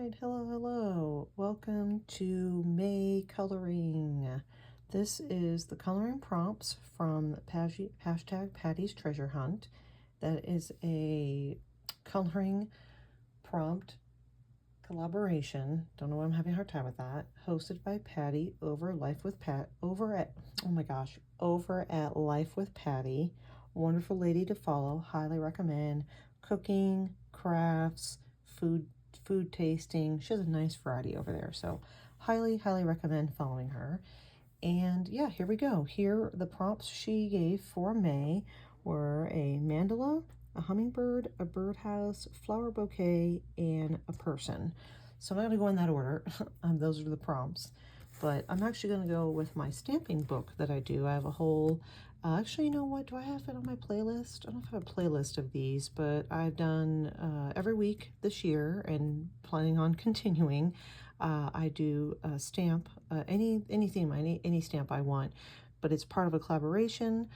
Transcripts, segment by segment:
right, hello. Welcome to May Coloring. This is the coloring prompts from hashtag Patty's Treasure Hunt. That is a coloring prompt collaboration. Don't know why I'm having a hard time with that. Hosted by Patty over at Life with Patty. Wonderful lady to follow. Highly recommend. Cooking, crafts, food tasting. She has a nice variety over there, so highly recommend following her. And yeah, here we go. Here, the prompts she gave for May were a mandala, a hummingbird, a birdhouse, flower bouquet, and a person. So I'm not going to go in that order. Those are the prompts. But I'm actually going to go with my stamping book that I do. I have a whole, actually, you know what? Do I have it on my playlist? I don't know if I have a playlist of these, but I've done every week this year and planning on continuing. I do stamp any theme, any stamp I want, but it's part of a collaboration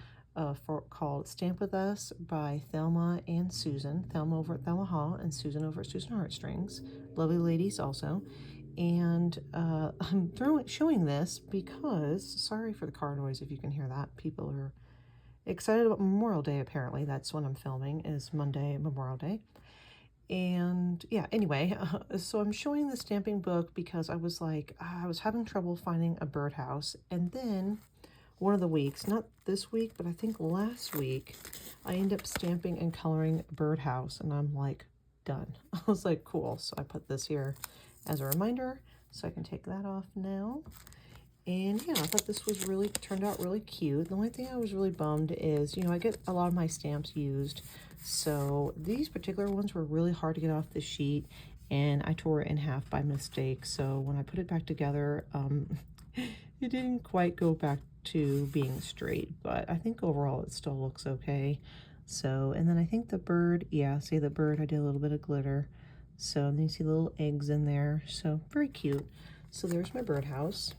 called Stamp With Us by Thelma and Susan. Thelma over at Thelma Hall and Susan over at Susan Heartstrings. Lovely ladies also. And I'm showing this because, sorry for the car noise if you can hear that. People are excited about Memorial Day, apparently. That's when I'm filming, is Monday, Memorial Day. And yeah, anyway, so I'm showing the stamping book because I was like, I was having trouble finding a birdhouse. And then one of the weeks, not this week, but I think last week, I ended up stamping and coloring a birdhouse. And I'm like, done. I was like, cool. So I put this here as a reminder, so I can take that off now. And yeah, I thought this was turned out really cute. The only thing I was really bummed is, you know, I get a lot of my stamps used. So these particular ones were really hard to get off the sheet, and I tore it in half by mistake. So when I put it back together, it didn't quite go back to being straight, but I think overall it still looks okay. So, and then I think the bird, yeah, see the bird, I did a little bit of glitter. So then you see little eggs in there. So very cute. So there's my birdhouse.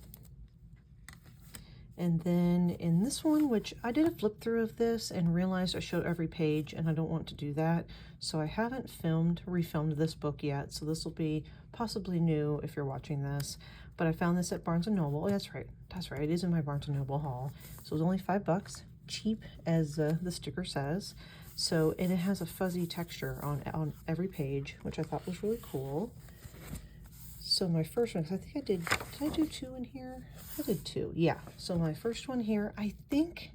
And then in this one, which I did a flip through of this and realized I showed every page and I don't want to do that. So I haven't refilmed this book yet. So this will be possibly new if you're watching this. But I found this at Barnes & Noble. Oh, that's right. It is in my Barnes & Noble haul. So it was only $5, cheap as the sticker says. So, and it has a fuzzy texture on every page, which I thought was really cool. So my first one, because I think did I do two in here? I did two, yeah. So my first one here, I think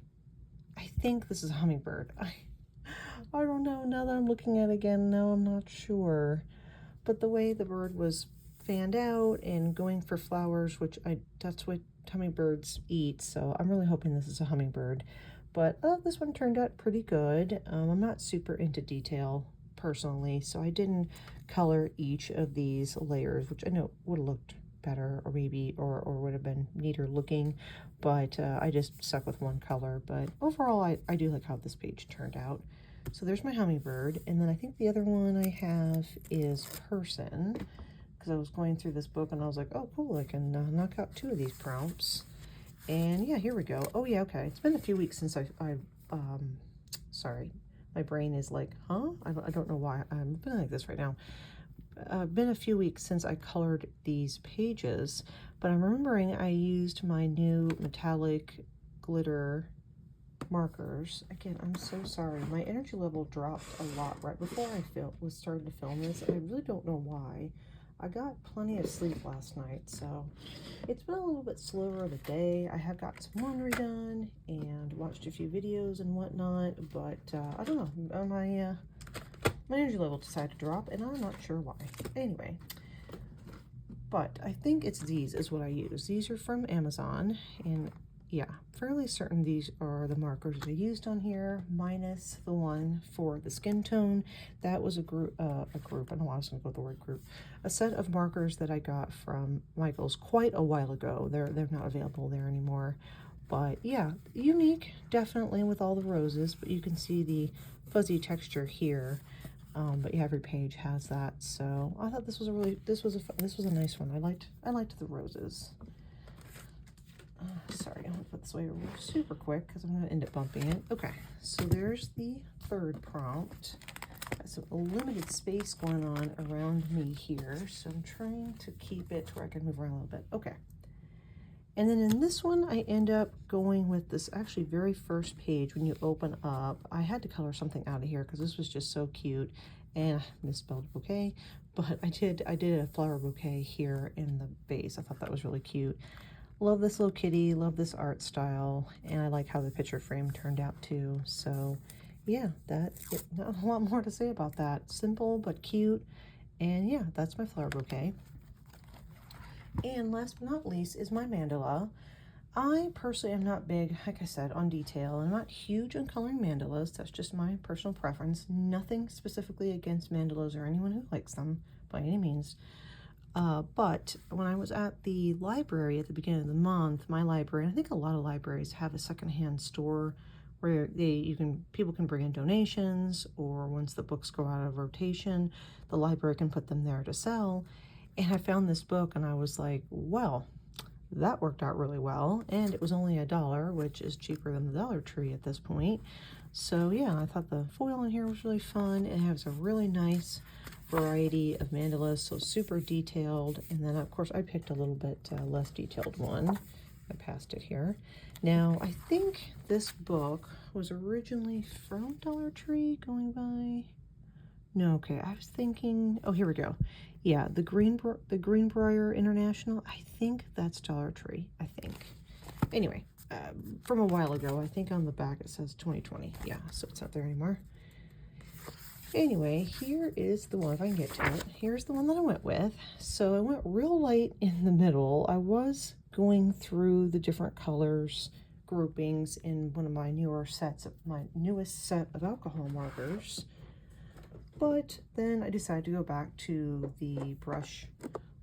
this is a hummingbird. I don't know, now that I'm looking at it again, now I'm not sure. But the way the bird was fanned out and going for flowers, that's what hummingbirds eat, so I'm really hoping this is a hummingbird. But this one turned out pretty good. I'm not super into detail personally, so I didn't color each of these layers, which I know would have looked better, or maybe or would have been neater looking, but I just stuck with one color. But overall, I do like how this page turned out. So there's my hummingbird, and then I think the other one I have is person, because I was going through this book and I was like, oh cool, I can knock out two of these prompts. And yeah, here we go. Oh yeah, okay. It's been a few weeks since sorry, my brain is like, huh? I don't know why I'm feeling like this right now. Been a few weeks since I colored these pages, but I'm remembering I used my new metallic glitter markers. Again, I'm so sorry. My energy level dropped a lot right before I was starting to film this, and I really don't know why. I got plenty of sleep last night, so it's been a little bit slower of a day. I have got some laundry done and watched a few videos and whatnot, but I don't know. My energy level decided to drop, and I'm not sure why. Anyway, but I think these is what I use. These are from Amazon, and yeah, fairly certain these are the markers I used on here, minus the one for the skin tone. That was a group, I don't know why I was going to go with the word group, a set of markers that I got from Michael's quite a while ago. They're not available there anymore. But yeah, unique, definitely, with all the roses, but you can see the fuzzy texture here. But yeah, every page has that. So I thought this was a nice one. I liked the roses. Sorry, I'm gonna put this away super quick because I'm gonna end up bumping it. Okay, so there's the third prompt. Got some limited space going on around me here, so I'm trying to keep it to where I can move around a little bit. Okay. And then in this one, I end up going with this actually very first page. When you open up, I had to color something out of here because this was just so cute. And I misspelled bouquet, but I did a flower bouquet here in the base. I thought that was really cute. Love this little kitty, love this art style, and I like how the picture frame turned out too. So yeah, not a lot more to say about that. Simple but cute. And yeah, that's my flower bouquet. And last but not least is my mandala. I personally am not big, like I said, on detail. I'm not huge on coloring mandalas. That's just my personal preference. Nothing specifically against mandalas or anyone who likes them by any means. But when I was at the library at the beginning of the month, my library, and I think a lot of libraries have a secondhand store where people can bring in donations, or once the books go out of rotation, the library can put them there to sell. And I found this book and I was like, well, that worked out really well. And it was only $1, which is cheaper than the Dollar Tree at this point. So yeah, I thought the foil in here was really fun. It has a really nice variety of mandalas, so super detailed. And then of course I picked a little bit less detailed one. I passed it here. Now I think this book was originally from Dollar Tree going by. No, okay, I was thinking, oh, here we go. Yeah, the Greenbrier International, I think that's Dollar Tree, I think. Anyway, from a while ago, I think on the back it says 2020. Yeah, so it's not there anymore. Anyway, here is the one, if I can get to it. Here's the one that I went with. So I went real light in the middle. I was going through the different colors groupings in one of my newest set of alcohol markers. But then I decided to go back to the brush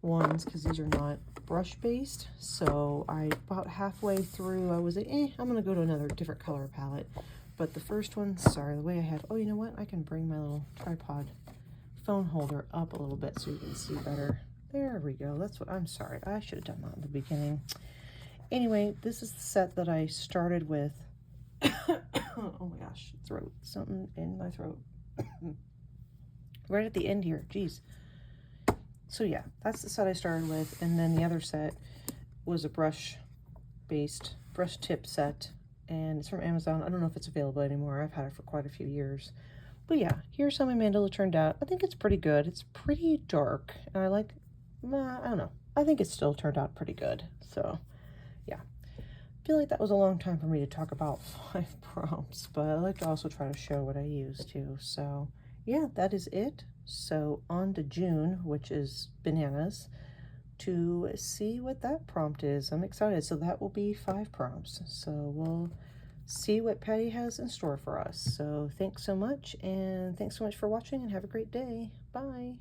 ones because these are not brush based. So about halfway through, I was like, I'm gonna go to another different color palette. But the first one, sorry, the way I had, oh, you know what? I can bring my little tripod phone holder up a little bit so you can see better. There we go. That's what, I'm sorry. I should have done that in the beginning. Anyway, this is the set that I started with. Oh my gosh, throat, something in my throat. Right at the end here, geez. So yeah, that's the set I started with, and then the other set was a brush tip set, and it's from Amazon. I don't know if it's available anymore. I've had it for quite a few years. But yeah, here's how my mandala turned out. I think it's pretty good. It's pretty dark, and I don't know. I think it still turned out pretty good. So yeah, I feel like that was a long time for me to talk about 5 prompts, but I like to also try to show what I use too. So yeah, that is it. So on to June, which is bananas, to see what that prompt is. I'm excited. So that will be 5 prompts. So we'll see what Patty has in store for us. So thanks so much, and thanks so much for watching, and have a great day. Bye.